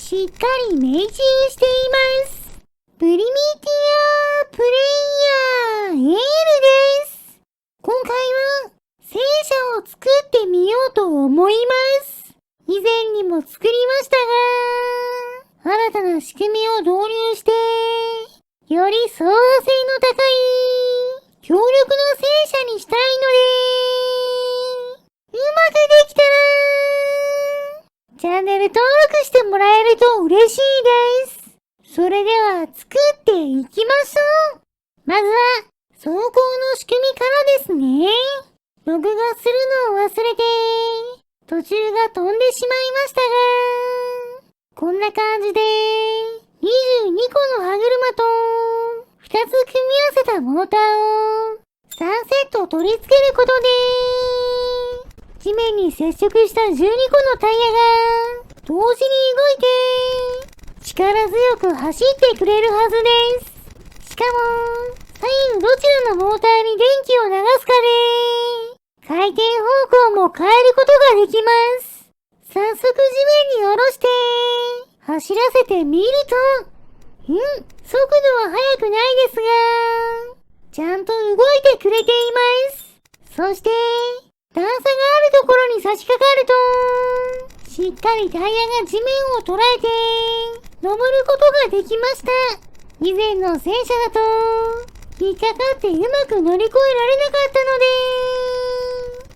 しっかり命中しています。プリミティアプレイヤーエールです。今回は戦車を作ってみようと思います。以前にも作りましたが、新たな仕組みを導入して、より操作性の高い強力な戦車にしたいので、うまくできたらチャンネル登録してもらえると嬉しいです。それでは作っていきましょう。まずは走行の仕組みからですね。録画するのを忘れて途中が飛んでしまいましたが、こんな感じで22個の歯車と2つ組み合わせたモーターを3セット取り付けることで、地面に接触した12個のタイヤが同時に動いて力強く走ってくれるはずです。しかも左右どちらのモーターに電気を流すかで回転方向も変えることができます。早速地面に下ろして走らせてみると、速度は速くないですがちゃんと動いてくれています。そして段差があるところに差し掛かると、しっかりタイヤが地面を捉えて登ることができました。以前の戦車だと引っかかってうまく乗り越えられなかったので、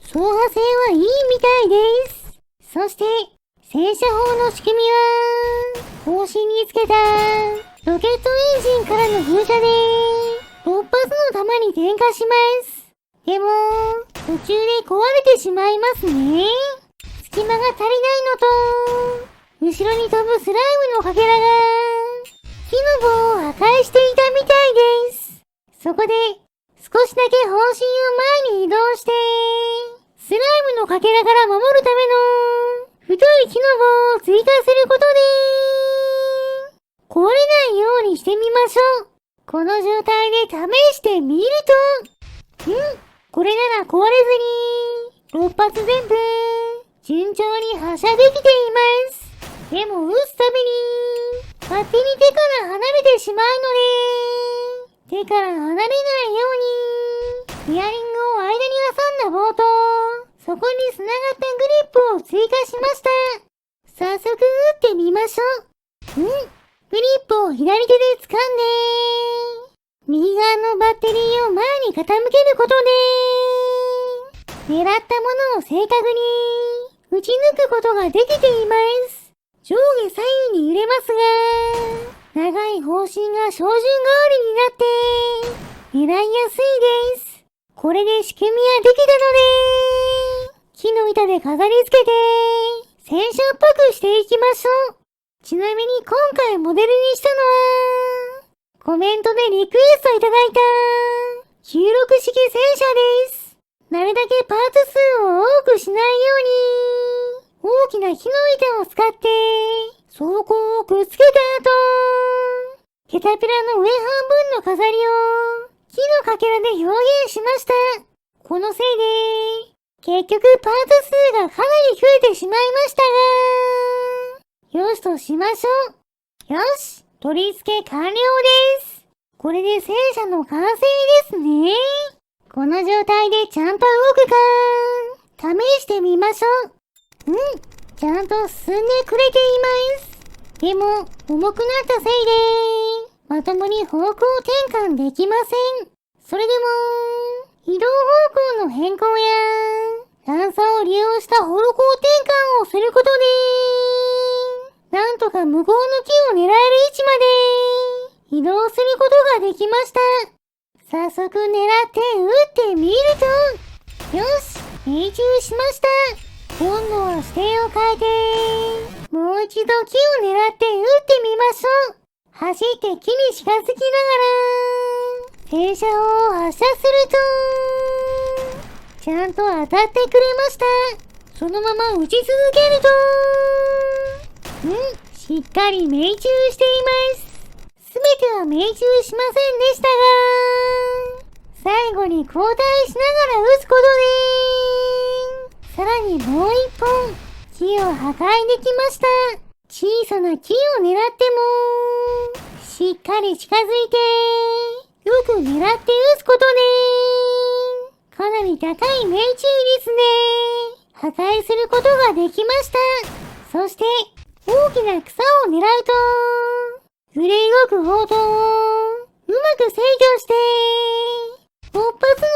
走破性はいいみたいです。そして戦車砲の仕組みは砲身につけたロケットエンジンからの噴射で6発の弾に点火します。でも途中で壊れてしまいますね。隙間が足りないのと、後ろに飛ぶスライムのかけらが木の棒を破壊していたみたいです。そこで少しだけ砲身を前に移動して、スライムのかけらから守るための太い木の棒を追加することで、壊れないようにしてみましょう。この状態で試してみると、これなら壊れずに6発全部順調に発射できています。でも撃つたびに勝手に手から離れてしまうので、手から離れないようにビアリングを間に挟んだ棒とそこに繋がったグリップを追加しました。早速撃ってみましょう。グリップを左手で掴んで右側のバッテリーを前に傾けることで、狙ったものを正確に撃ち抜くことができています。上下左右に揺れますが、長い砲身が照準代わりになって狙いやすいです。これで仕組みはできたので、木の板で飾り付けて戦車っぽくしていきましょう。ちなみに今回モデルにしたのは、コメントでリクエストいただいた96式戦車です。なるだけパーツ数を多くしないように、大きな木の板を使って装甲をくっつけた後、ケタピラの上半分の飾りを木のかけらで表現しました。このせいで結局パーツ数がかなり増えてしまいましたが、よしとしましょう。よし、取り付け完了です。これで戦車の完成ですね。この状態でちゃんと動くか試してみましょう。ちゃんと進んでくれています。でも重くなったせいでまともに方向転換できません。それでも移動方向の変更や段差を利用した方向転換をすることで、なんとか向こうの木を狙える位置まで移動することができました。早速狙って撃ってみると、よし、命中しました。今度は視点を変えてもう一度木を狙って撃ってみましょう。走って木に近づきながら戦車を発射すると、ちゃんと当たってくれました。そのまま撃ち続けると、しっかり命中しています。すべては命中しませんでしたが、最後に交代しながら撃つことで、さらにもう一本木を破壊できました。小さな木を狙っても、しっかり近づいて、よく狙って撃つことね。かなり高い命中率ね。破壊することができました。そして、大きな草を狙うと、揺れ動く砲塔をうまく制御して、6発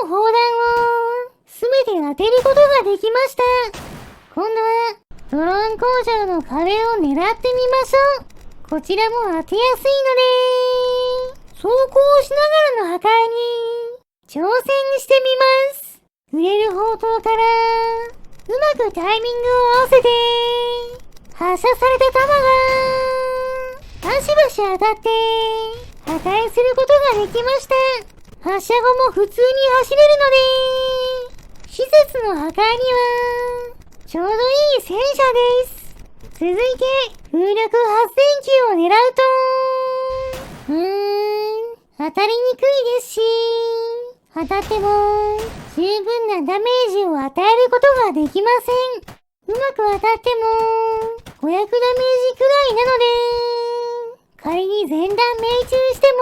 の砲弾をすべて当てることができました。今度は、ドローン工場の壁を狙ってみましょう。こちらも当てやすいので、走行しながらの破壊に挑戦してみます。揺れる砲塔からうまくタイミングを合わせて発射された弾がバシバシ当たって破壊することができました。発射後も普通に走れるので、施設の破壊にはちょうどいい戦車です。続いて風力発電機を狙うと、当たりにくいですし、当たっても十分なダメージを与えることができません。うまく当たっても500ダメージくらいなので、仮に全弾命中しても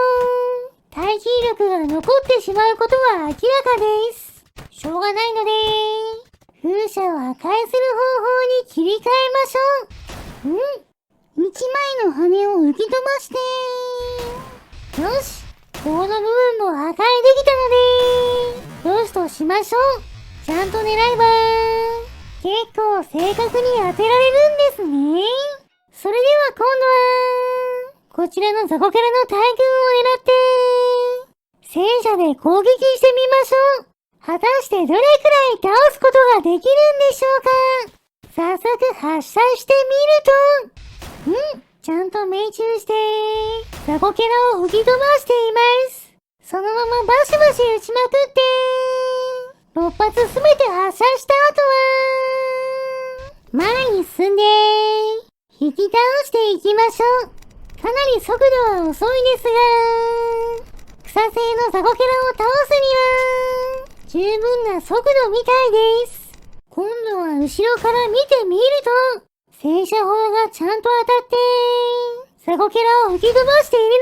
耐久力が残ってしまうことは明らかです。しょうがないので、風車を破壊する方法に切り替えましょう。一枚の羽を浮き飛ばして、よし、棒の部分も破壊できたので、よしとしましょう。ちゃんと狙えば、結構正確に当てられるんですね。それでは今度は、こちらの雑魚キャラの大群を狙って、戦車で攻撃してみましょう。果たしてどれくらい倒すことができるんでしょうか。早速発射してみると、ちゃんと命中して、雑魚キャラを吹き飛ばしています。そのままバシバシ撃ちまくって、6発すべて発射した後は、前に進んで、引き倒していきましょう。かなり速度は遅いですが、草製の雑魚キャラを倒すには、十分な速度みたいです。今度は後ろから見てみると、戦車砲がちゃんと当たって、雑魚キャラを吹き飛ばしている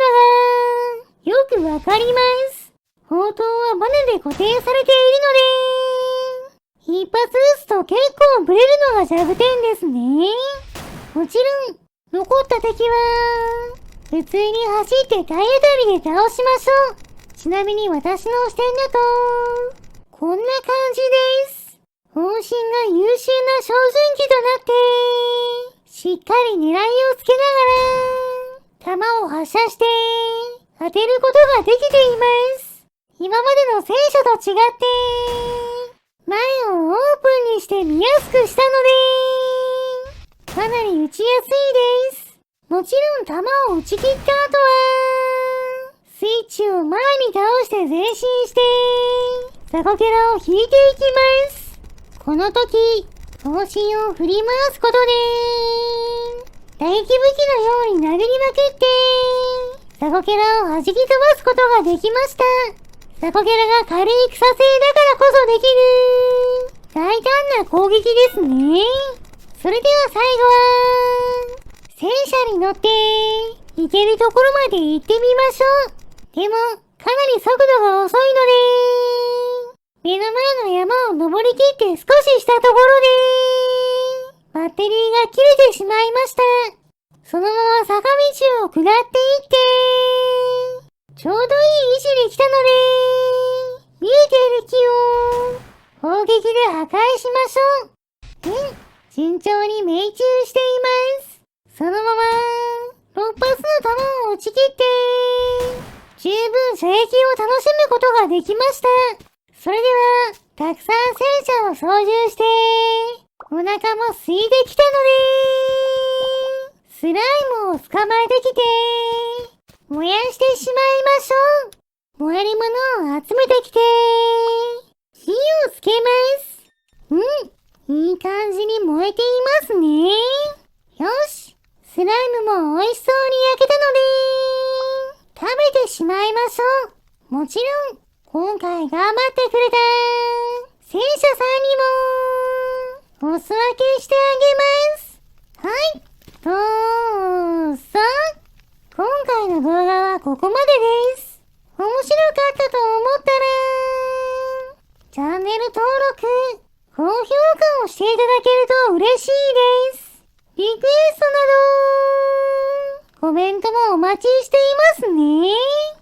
のが、よくわかります。砲塔はバネで固定されているので、一発撃つと結構ブレるのが弱点ですね。もちろん、残った敵は、普通に走って体当たりで倒しましょう。ちなみに私の視点だと、こんな感じです。砲身が優秀な照準器となって、しっかり狙いをつけながら、弾を発射して、当てることができています。今までの戦車と違って、前をオープンにして見やすくしたので、かなり撃ちやすいです。もちろん弾を撃ち切った後は、スイッチを前に倒して前進して、雑魚キャラを引いていきます。この時、砲身を振り回すことで、打撃武器のように殴りまくって、雑魚キャラを弾き飛ばすことができました。雑魚キャラが軽い草製だからこそできる、大胆な攻撃ですね。それでは最後は、戦車に乗って、行けるところまで行ってみましょう。でも、かなり速度が遅いので、目の前の山を登り切って少ししたところで、バッテリーが切れてしまいました。そのまま坂道を下っていって、ちょうどいい位置に来たので、見えている木を砲撃で破壊しましょう。順調に命中しています。そのまま6発の弾を撃ち切って、十分射撃を楽しむことができました。それでは、たくさん戦車を操縦して、お腹も空いてきたので、スライムを捕まえてきて、燃やしてしまいましょう。燃えるものを集めてきて、火をつけます。いい感じに燃えていますね。よし、スライムも美味しそうに焼けたので、食べてしまいましょう。もちろん、今回頑張ってくれた戦車さんにもお裾分けしてあげます。はい、どうここまでです。面白かったと思ったら、チャンネル登録、高評価をしていただけると嬉しいです。リクエストなど、コメントもお待ちしていますね。